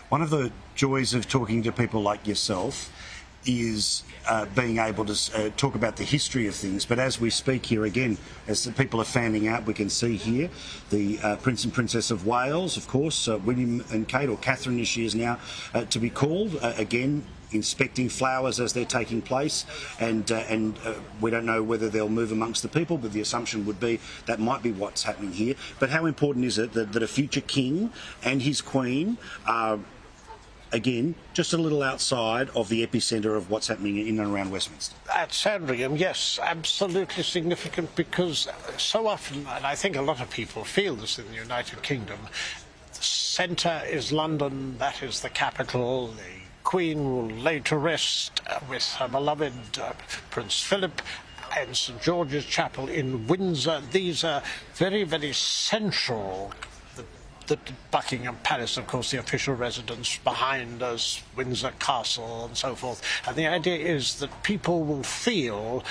One of the joys of talking to people like yourself is being able to talk about the history of things. But as we speak here again, as the people are fanning out, we can see here the Prince and Princess of Wales, of course, William and Kate, or Catherine as she is now to be called, again inspecting flowers as they're taking place, and we don't know whether they'll move amongst the people, but the assumption would be that might be what's happening here. But how important is it that a future king and his queen are, again, just a little outside of the epicentre of what's happening in and around Westminster? At Sandringham, yes, absolutely significant, because so often, and I think a lot of people feel this in the United Kingdom, the centre is London, that is the capital. The Queen will lay to rest with her beloved Prince Philip and St George's Chapel in Windsor. These are very, very central. The Buckingham Palace, of course, the official residence behind us, Windsor Castle and so forth. And the idea is that people will feel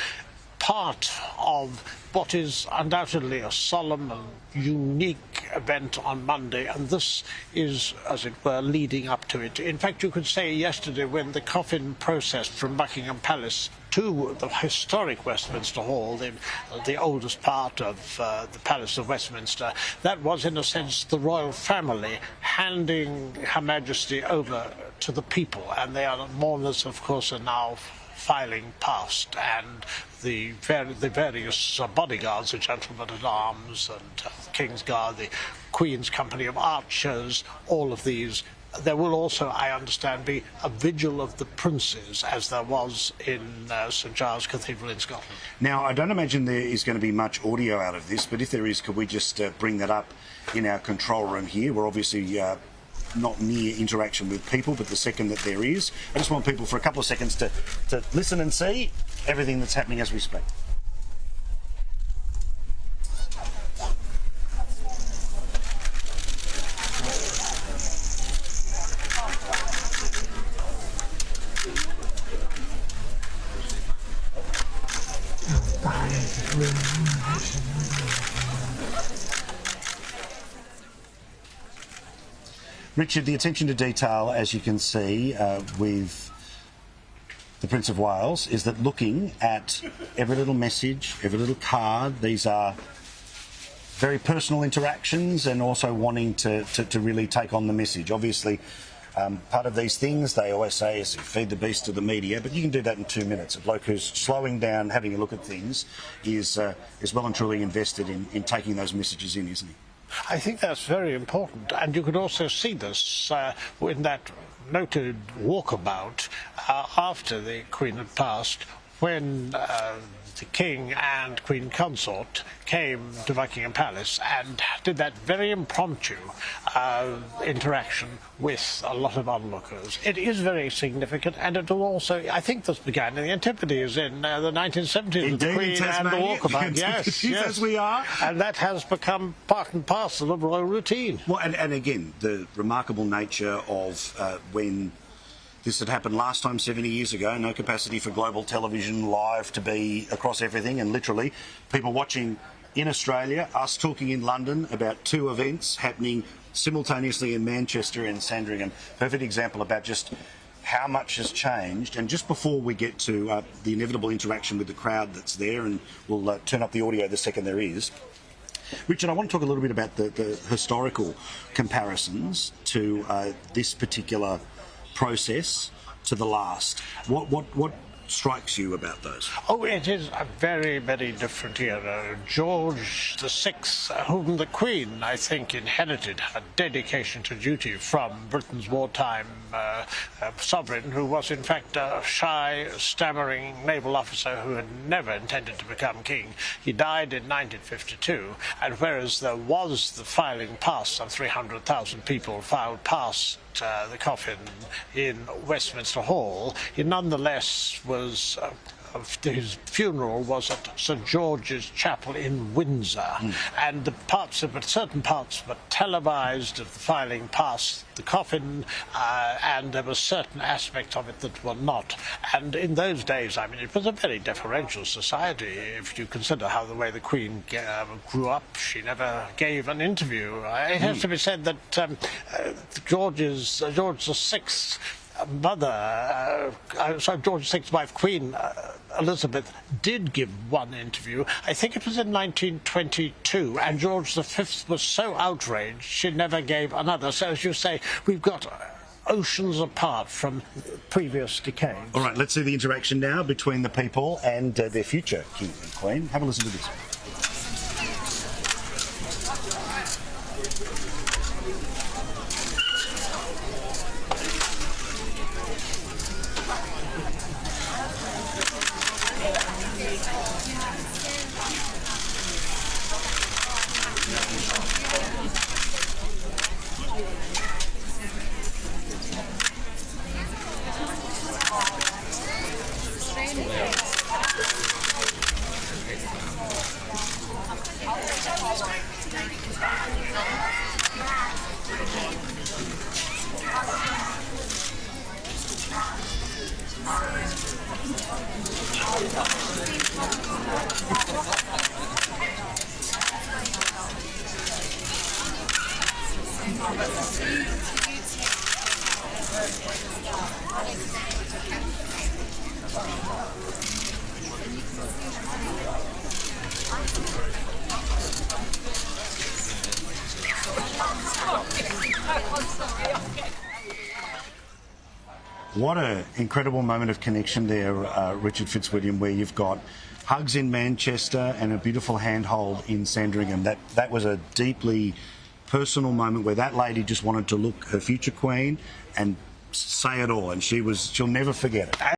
part of what is undoubtedly a solemn and unique event on Monday, and this is, as it were, leading up to it. In fact, you could say yesterday, when the coffin processed from Buckingham Palace to the historic Westminster Hall, the oldest part of the Palace of Westminster, that was, in a sense, the royal family handing Her Majesty over to the people, and the mourners, of course, are now filing past, and the various bodyguards, the gentlemen-at-arms and the King's Guard, the Queen's Company of Archers, all of these. There will also, I understand, be a vigil of the princes, as there was in St Giles Cathedral in Scotland. Now, I don't imagine there is going to be much audio out of this, but if there is, could we just bring that up in our control room here? We're obviously not near interaction with people, but the second that there is, I just want people for a couple of seconds to listen and see everything that's happening as we speak. Richard, the attention to detail, as you can see with the Prince of Wales, is that looking at every little message, every little card, these are very personal interactions, and also wanting to really take on the message. Obviously, part of these things, they always say, is feed the beast to the media, but you can do that in 2 minutes. A bloke who's slowing down, having a look at things, is well and truly invested in taking those messages in, isn't he? I think that's very important, and you could also see this in that noted walkabout after the Queen had passed, when the King and Queen Consort came to Buckingham Palace and did that very impromptu interaction with a lot of onlookers. It is very significant, and it will also, I think this began in the Antipodes in the 1970s with the Queen and the walkabout. Yes, yes. As we are. And that has become part and parcel of royal routine. Well, and again, the remarkable nature of when this had happened last time 70 years ago, no capacity for global television live to be across everything, and literally people watching in Australia, us talking in London about two events happening simultaneously in Manchester and Sandringham. Perfect example about just how much has changed. And just before we get to the inevitable interaction with the crowd that's there, and we'll turn up the audio the second there is, Richard, I want to talk a little bit about the historical comparisons to this particular process to the last. What strikes you about those? Oh, it is a very, very different era. George VI, whom the Queen, I think, inherited her dedication to duty from Britain's wartime sovereign, who was in fact a shy, stammering naval officer who had never intended to become king. He died in 1952, and whereas there was the filing past, some 300,000 people filed past the coffin in Westminster Hall, he nonetheless was his funeral was at St George's Chapel in Windsor, and certain parts were televised of the filing past the coffin, and there were certain aspects of it that were not. And in those days, I mean, it was a very deferential society. If you consider how the way the Queen grew up, she never gave an interview. It has to be said that George VI's mother, George VI's wife, Queen Elizabeth, did give one interview. I think it was in 1922, and George V was so outraged she never gave another. So, as you say, we've got oceans apart from previous decades. All right, let's see the interaction now between the people and their future King and Queen. Have a listen to this. What an incredible moment of connection there, Richard Fitzwilliam, where you've got hugs in Manchester and a beautiful handhold in Sandringham. That was a deeply personal moment where that lady just wanted to look her future Queen and say it all, and she'll never forget it.